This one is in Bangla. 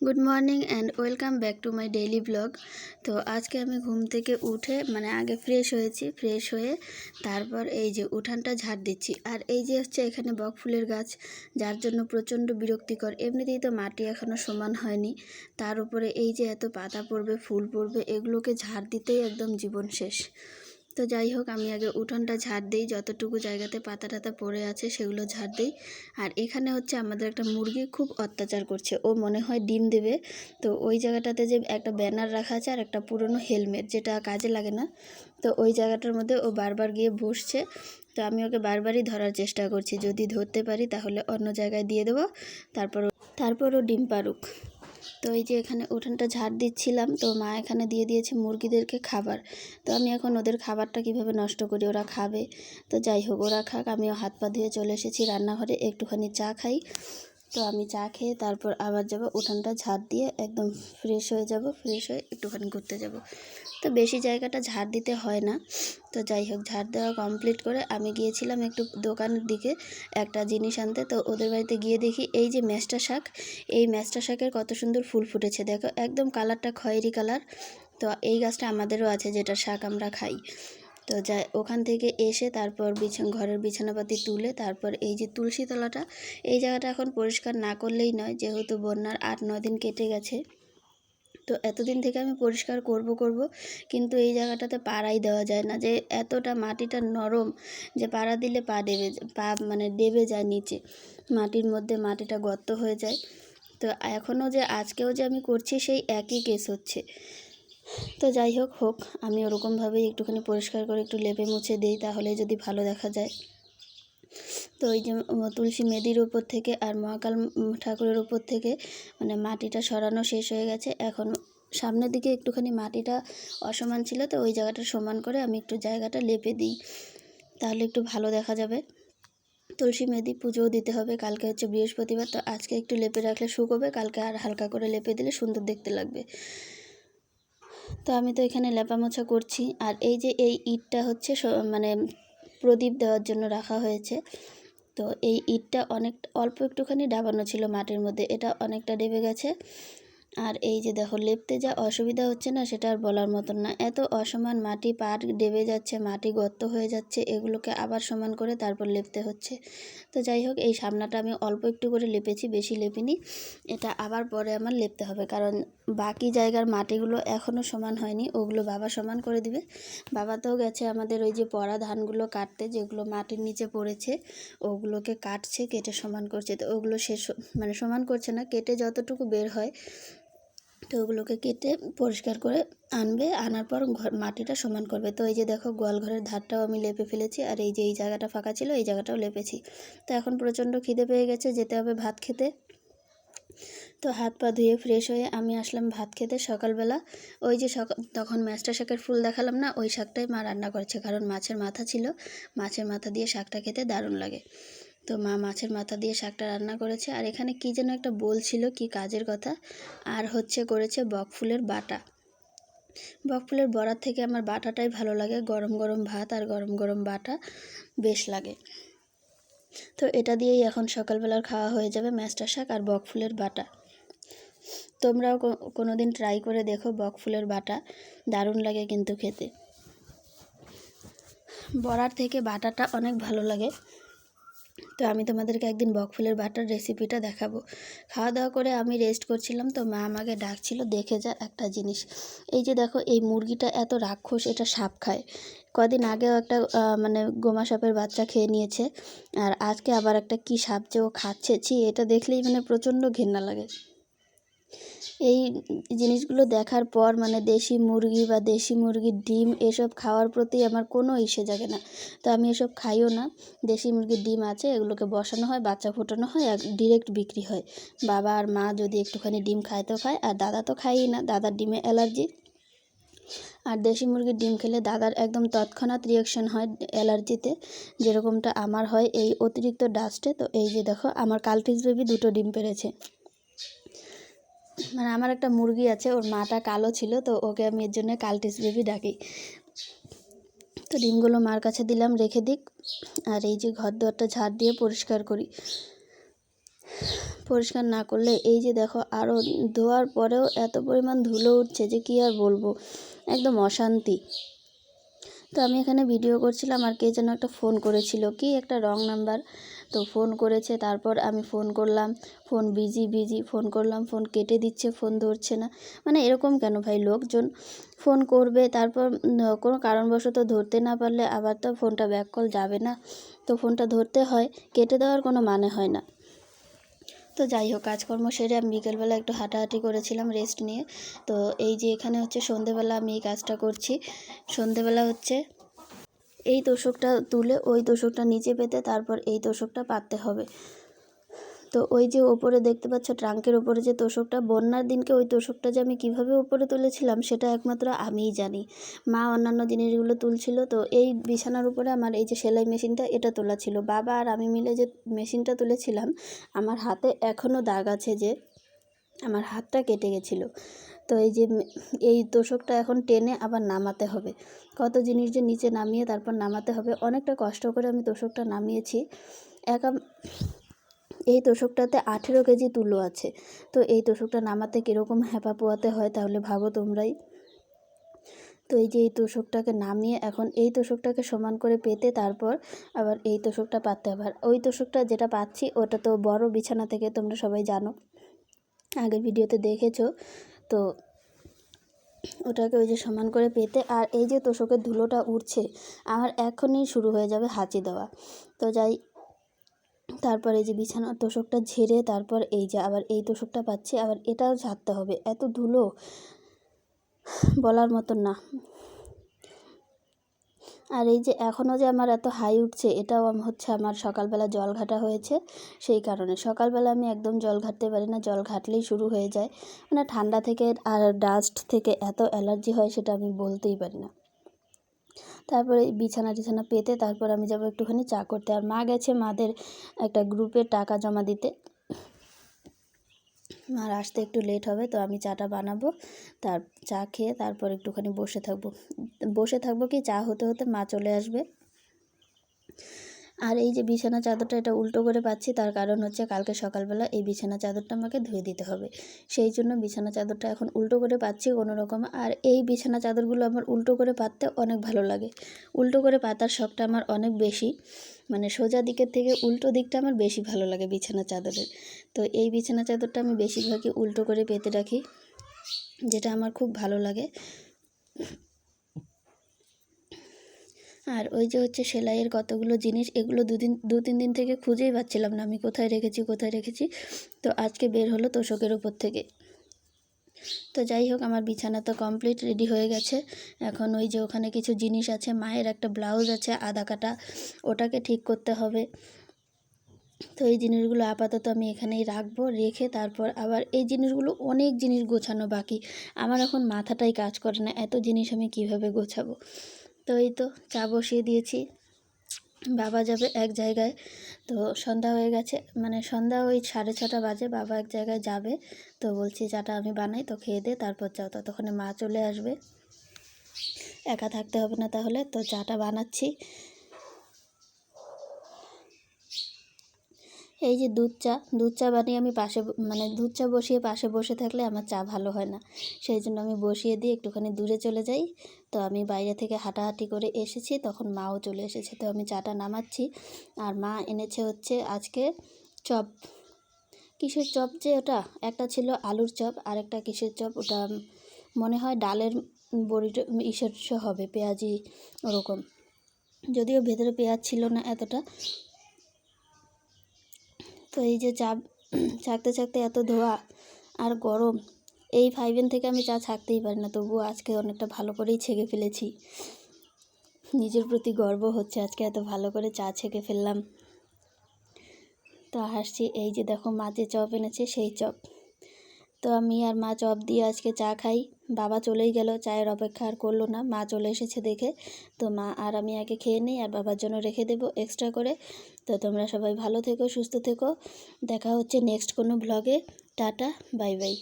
Good morning and welcome back to my daily blog. তো আজকে আমি ঘুম থেকে উঠে আগে ফ্রেশ হয়েছি, ফ্রেশ হয়ে তারপর এই যে উঠানটা ঝাড় দিচ্ছি। আর এই যে হচ্ছে এখানে বক ফুলের গাছ, যার জন্য প্রচণ্ড বিরক্তিকর। এমনিতেই তো মাটি এখনও সমান হয়নি, তার উপরে এই যে এত পাতা পড়বে, ফুল পড়বে, এগুলোকে ঝাড় দিতেই একদম জীবন শেষ। তো যাই হোক, আমি আগে উঠোনটা ঝাড় দিই, যতটুকু জায়গাতে পাতা টাতা পড়ে আছে সেগুলো ঝাড় দিই। আর এখানে হচ্ছে আমাদের একটা মুরগি খুব অত্যাচার করছে, ও মনে হয় ডিম দেবে। তো ওই জায়গাটাতে যে একটা ব্যানার রাখা আছে আর একটা পুরনো হেলমেট, যেটা কাজে লাগে না, তো ওই জায়গাটার মধ্যে ও বারবার গিয়ে বসছে। তো আমি ওকে বারবারই ধরার চেষ্টা করছি, যদি ধরতে পারি তাহলে অন্য জায়গায় দিয়ে দেবো, তারপর ও ডিম পারুক। তো এই যে এখানে উঠানটা ঝাড় দিচ্ছিলাম, তো মা এখানে দিয়ে দিয়েছে মুরগিদেরকে খাবার। তো আমি এখন ওদের খাবারটা কিভাবে নষ্ট করি, ওরা খাবে। তো যাই হোক, ওরা খাক, আমিও হাত পা ধুয়ে চলে এসেছি রান্নাঘরে, একটুখানি চা খাই। তো আমি চা খেয়ে তারপর আবার যাব উঠানটা ঝাড় দিয়ে, একদম ফ্রেশ হয়ে যাব, ফ্রেশ হয়ে একটুখানি ঘুরতে যাব। তো বেশি জায়গাটা ঝাড় দিতে হয় না। তো যাই হোক, ঝাড় দেওয়া কমপ্লিট করে আমি গিয়েছিলাম একটু দোকানের দিকে একটা জিনিস আনতে। তো ওদের বাড়িতে গিয়ে দেখি এই যে মেষ্টা শাক, এই মেষ্টা শাকের কত সুন্দর ফুল ফুটেছে দেখো, একদম কালারটা খয়েরি কালার। তো এই গাছটা আমাদেরও আছে, যেটা শাক আমরা খাই। তো যাই, ওখান থেকে এসে তারপর ঘরের বিছানাপাতি তুলে তারপর এই যে তুলসী তলাটা, এই জায়গাটা এখন পরিষ্কার না করলেই নয়, যেহেতু বন্যার 8-9 দিন কেটে গেছে। তো এতদিন থেকে আমি পরিষ্কার করব কিন্তু এই জায়গাটাতে পাড়াই দেওয়া যায় না, যে এতটা মাটিটা নরম যে পাড়া দিলে পা ডেবে যায় নিচে মাটির মধ্যে, মাটিটা গর্ত হয়ে যায়। তো এখনও যে আজকেও যে আমি করছি সেই একই কেস হচ্ছে। তো যাই হোক, আমি ওরকমভাবেই একটুখানি পরিষ্কার করে একটু লেপে মুছে দিই, তাহলে যদি ভালো দেখা যায়। তো ওই যে তুলসী মেদির উপর থেকে আর মহাকাল ঠাকুরের উপর থেকে মাটিটা সরানো শেষ হয়ে গেছে। এখন সামনের দিকে একটুখানি মাটিটা অসমান ছিল, তো ওই জায়গাটা সমান করে আমি একটু জায়গাটা লেপে দিই, তাহলে একটু ভালো দেখা যাবে। তুলসী মেদি পুজোও দিতে হবে, কালকে হচ্ছে বৃহস্পতিবার, তো আজকে একটু লেপে রাখলে শুকোবে, কালকে আর হালকা করে লেপে দিলে সুন্দর দেখতে লাগবে। তো আমি তো এখানে লেপা মোছা করছি। আর এই যে এই ইটটা হচ্ছে প্রদীপ দেওয়ার জন্য রাখা হয়েছে। তো এই ইটটা অল্প একটুখানি ডাবানো ছিল মাটির মধ্যে, এটা অনেকটা ডেবে গেছে। আর এই যে দেখো, লেপতে যা অসুবিধা হচ্ছে না, সেটা আর বলার মতন না। এত অসমান মাটি, পাট ডেবে যাচ্ছে, মাটি গর্ত হয়ে যাচ্ছে, এগুলোকে আবার সমান করে তারপর লেপতে হচ্ছে। তো যাই হোক, এই সামনাটা আমি অল্প একটু করে লেপেছি, বেশি লেপিনি। এটা আবার পরে আমার লেপতে হবে, কারণ বাকি জায়গার মাটিগুলো এখনও সমান হয়নি, ওগুলো বাবা সমান করে দিবে। বাবা তো গেছে আমাদের ওই যে পরা ধানগুলো কাটতে, যেগুলো মাটির নিচে পড়েছে ওগুলোকে কাটছে, কেটে সমান করছে। তো ওগুলো সমান করছে না, কেটে যতটুকু বের হয় তো ওগুলোকে কেটে পরিষ্কার করে আনবে, আনার পর মাটিটা সমান করবে। তো এই যে দেখো, গোয়ালঘরের ধারটাও আমি লেপে ফেলেছি, আর এই যে এই জায়গাটা ফাঁকা ছিল এই জায়গাটাও লেপেছি। তো এখন প্রচণ্ড খিদে পেয়ে গেছে, যেতে হবে ভাত খেতে। তো হাত পা ধুয়ে ফ্রেশ হয়ে আমি আসলাম ভাত খেতে সকালবেলা। ওই যে তখন মেষ্টা শাকের ফুল দেখালাম না, ওই শাকটাই মা রান্না করেছে, কারণ মাছের মাথা ছিল, মাছের মাথা দিয়ে শাকটা খেতে দারুণ লাগে। তো মা মাছের মাথা দিয়ে শাকটা রান্না করেছে। আর এখানে কি যেন একটা বলছিল, কি কাজের কথা। আর করেছে বকফুলের বাটা। বকফুলের বড়ার থেকে আমার বাটাটাই ভালো লাগে, গরম গরম ভাত আর গরম গরম বাটা বেশ লাগে। তো এটা দিয়েই এখন সকালবেলার খাওয়া হয়ে যাবে, মেষ্টা শাক আর বকফুলের বাটা। তোমরাও কোনো দিন ট্রাই করে দেখো, বকফুলের বাটা দারুণ লাগে কিন্তু খেতে। বড়ার থেকে বাটাটা অনেক ভালো লাগে। তো আমি তোমাদেরকে একদিন বকফুলের বাটার রেসিপিটা দেখাবো। খাওয়া দাওয়া করে আমি রেস্ট করছিলাম, তো মা আমাকে ডাকছিল, দেখে যা একটা জিনিস। এই যে দেখো, এই মুরগিটা এত রাক্ষস, এটা সাপ খায়। কদিন আগেও একটা গোমা সাপের বাচ্চা খেয়ে নিয়েছে, আর আজকে আবার একটা কি সাপ যে ও খাচ্ছে, এটা দেখলেই প্রচণ্ড ঘেন্না লাগে। এই জিনিসগুলো দেখার পর দেশি মুরগি বা দেশি মুরগির ডিম এসব খাওয়ার প্রতি আমার কোনো ইসে জাগে না। তো আমি এসব খাইও না। দেশি মুরগির ডিম আছে, এগুলোকে বসানো হয়, বাচ্চা ফোটানো হয় আর ডিরেক্ট বিক্রি হয়। বাবা আর মা যদি একটুখানি ডিম খায় তো খায়, আর দাদা তো খায়ই না, দাদার ডিমে অ্যালার্জি। আর দেশি মুরগির ডিম খেলে দাদার একদম তৎক্ষণাৎ রিয়াকশন হয় অ্যালার্জিতে, যেরকমটা আমার হয় এই অতিরিক্ত ডাস্টে। তো এই যে দেখো, আমার কালফিশ বেবি 2টো ডিম পেড়েছে। আমার একটা মুরগি আছে, ওর মাটা কালো ছিল, তো ওকে আমি এর জন্য কালটিস বেবি ডাকি। তো ডিমগুলো মার কাছে দিলাম, রেখে দিক। আর এই যে ঘর দুয়ারটা ঝাড় দিয়ে পরিষ্কার করি। পরিষ্কার না করলে এই যে দেখো আরও ধোয়ার পরেও এত পরিমাণ ধুলো উঠছে যে কি আর বলবো, একদম অশান্তি। তো আমি এখানে ভিডিও করছিলাম আর কে যেন একটা ফোন করেছিল, কি একটা রং নাম্বার, তো ফোন করেছে। তারপর আমি ফোন করলাম, ফোন বিজি ফোন করলাম, ফোন কেটে দিচ্ছে, ফোন ধরছে না। মানে এরকম কেন ভাই, লোকজন ফোন করবে তারপর কোনো কারণবশত ধরতে না পারলে আবার তো ফোনটা ব্যাক কল যাবে না, তো ফোনটা ধরতে হয়, কেটে দেওয়ার কোনো মানে হয় না। তো যাই হোক, কাজকর্ম সেরে আমি বিকেলবেলা একটু হাঁটাহাঁটি করেছিলাম রেস্ট নিয়ে। তো এই যে এখানে হচ্ছে সন্ধেবেলা আমি এই কাজটা করছি। সন্ধেবেলা হচ্ছে এই তোষকটা তুলে ওই তোষকটা নিচে পেতে তারপর এই তোষকটা পাততে হবে। তো ওই যে ওপরে দেখতে পাচ্ছ ট্রাঙ্কের ওপরে যে তোষকটা, বন্যার দিনকে ওই তোষকটা যে আমি কিভাবে উপরে তুলেছিলাম সেটা একমাত্র আমিই জানি। মা অন্যান্য জিনিসগুলো তুলছিল, তো এই বিছানার উপরে আমার এই যে সেলাই মেশিনটা এটা তোলা ছিল। বাবা আর আমি মিলে যে মেশিনটা তুলেছিলাম, আমার হাতে এখনও দাগ আছে, যে আমার হাতটা কেটে গেছিলো। তো এই যে এই তোষকটা এখন টেনে আবার নামাতে হবে, কত জিনিস যে নিচে নামিয়ে তারপর নামাতে হবে, অনেকটা কষ্ট করে আমি তোষকটা নামিয়েছি। এই তোষকটাতে 18 কেজি তুলো আছে। তো এই তোষকটা নামাতে কীরকম হ্যাপা পোয়াতে হয় তাহলে ভাবো তোমরাই। তো এই যে এই তোষকটাকে নামিয়ে এখন এই তোষকটাকে সমান করে পেতে তারপর আবার এই তোষকটা পাততে হবে। আর ওই তোষকটা যেটা পাচ্ছি ওটা তো বড় বিছানা থেকে, তোমরা সবাই জানো, আগের ভিডিওতে দেখেছো। তো ওটাকে ওই যে সমান করে পেতে, আর এই যে তোষকের ধুলোটা উঠছে আমার এখনই শুরু হয়ে যাবে হাঁচি দেওয়া। তো যাই, তারপর এই যে বিছানার তোষকটা ঝেড়ে তারপর এই যে আবার এই তোষকটা পাচ্ছি, আবার এটাও ঝাড়তে হবে, এত ধুলো বলার মতন না। আর এই যে এখনও যে আমার এত হাই উঠছে এটাও হচ্ছে আমার সকালবেলা জল ঘাটা হয়েছে, সেই কারণে। সকালবেলা আমি একদম জল ঘাটতে পারি না, জল ঘাটলেই শুরু হয়ে যায়, মানে ঠান্ডা থেকে আর ডাস্ট থেকে এত অ্যালার্জি হয় সেটা আমি বলতেই পারি না। তারপরে বিছানা টিছানা পেতে তারপর আমি যাব একটুখানি চা করতে। আর মা গেছে মাদের একটা গ্রুপে টাকা জমা দিতে, আর আসতে একটু লেট হবে, তো আমি চাটা বানাবো, তার চা খেয়ে তারপর একটুখানি বসে থাকবো কি চা হতে হতে মা চলে আসবে। আর এই যে বিছানা চাদরটা এটা উল্টো করে পাচ্ছি, তার কারণ হচ্ছে কালকে সকালবেলা এই বিছানা চাদরটা আমাকে ধুয়ে দিতে হবে, সেই জন্য বিছানা চাদরটা এখন উল্টো করে পাচ্ছি কোনো রকম। আর এই বিছানা চাদরগুলো আমার উল্টো করে পাততে অনেক ভালো লাগে, উল্টো করে পাতার শখটা আমার অনেক বেশি, মানে সোজা দিকের থেকে উল্টো দিকটা আমার বেশি ভালো লাগে বিছানা চাদরের। তো এই বিছানা চাদরটা আমি বেশিরভাগই উল্টো করে পেতে রাখি, যেটা আমার খুব ভালো লাগে। আর ওই যে হচ্ছে সেলাইয়ের কতগুলো জিনিস, এগুলো দু তিন দিন থেকে খুঁজেই পাচ্ছিলাম না আমি কোথায় রেখেছি। তো আজকে বের হলো তোষকের উপর থেকে। তো যাই হোক, আমার বিছানা তো কমপ্লিট রেডি হয়ে গেছে। এখন ওই যে ওখানে কিছু জিনিস আছে, মায়ের একটা ব্লাউজ আছে আধা কাটা, ওটাকে ঠিক করতে হবে। তো এই জিনিসগুলো আপাতত আমি এখানেই রাখবো, রেখে তারপর আবার এই জিনিসগুলো, অনেক জিনিস গোছানো বাকি, আমার এখন মাথাটাই কাজ করে না, এত জিনিস আমি কিভাবে গোছাবো। তো এই তো চা বসিয়ে দিয়েছি, বাবা যাবে এক জায়গায়, তো সন্ধ্যা হয়ে গেছে, মানে সন্ধ্যা ওই 6:30 বাজে, বাবা এক জায়গায় যাবে, তো বলছি চাটা আমি বানাই, তো খেয়ে দে তারপর যাও, ততক্ষণে মা চলে আসবে, একা থাকতে হবে না তাহলে। তো চাটা বানাচ্ছি, এই যে দুধ চা বানিয়ে আমি দুধ চা বসিয়ে পাশে বসে থাকলে আমার চা ভালো হয় না, সেই জন্য আমি বসিয়ে দিয়ে একটুখানি দূরে চলে যাই। তো আমি বাইরে থেকে হাঁটাহাঁটি করে এসেছি, তখন মাও চলে এসেছে, তো আমি চাটা নামাচ্ছি। আর মা এনেছে হচ্ছে আজকে চপ, কিসের চপ যে ওটা, একটা ছিল আলুর চপ আর একটা কিসের চপ, ওটা মনে হয় ডালের বড়িটা ইসের হবে, পেঁয়াজি ওরকম, যদিও ভেতরে পেঁয়াজ ছিল না এতটা। তো এই যে চা ছাঁকতে এত ধোয়া আর গরম, এই 5 থেকে আমি চা ছাঁকতেই পারি না, তবুও আজকে অনেকটা ভালো করেই ছেঁকে ফেলেছি, নিজের প্রতি গর্ব হচ্ছে, আজকে এত ভালো করে চা ছেঁকে ফেললাম। তো হাসছি, এই যে দেখো মা যে চপ এনেছে সেই চপ, তো আমি আর মা চপ দিয়ে আজকে চা খাই। বাবা চলেই গেল, চায়ের অপেক্ষা আর করলো না, মা চলে এসেছে দেখে, তো মা আর আমি আগে খেয়ে নিই, আর বাবার জন্য রেখে দেবো এক্সট্রা করে। তো তোমরা সবাই ভালো থেকো, সুস্থ থেকো, দেখা হচ্ছে নেক্সট কোনো ব্লগে, টাটা বাই বাই।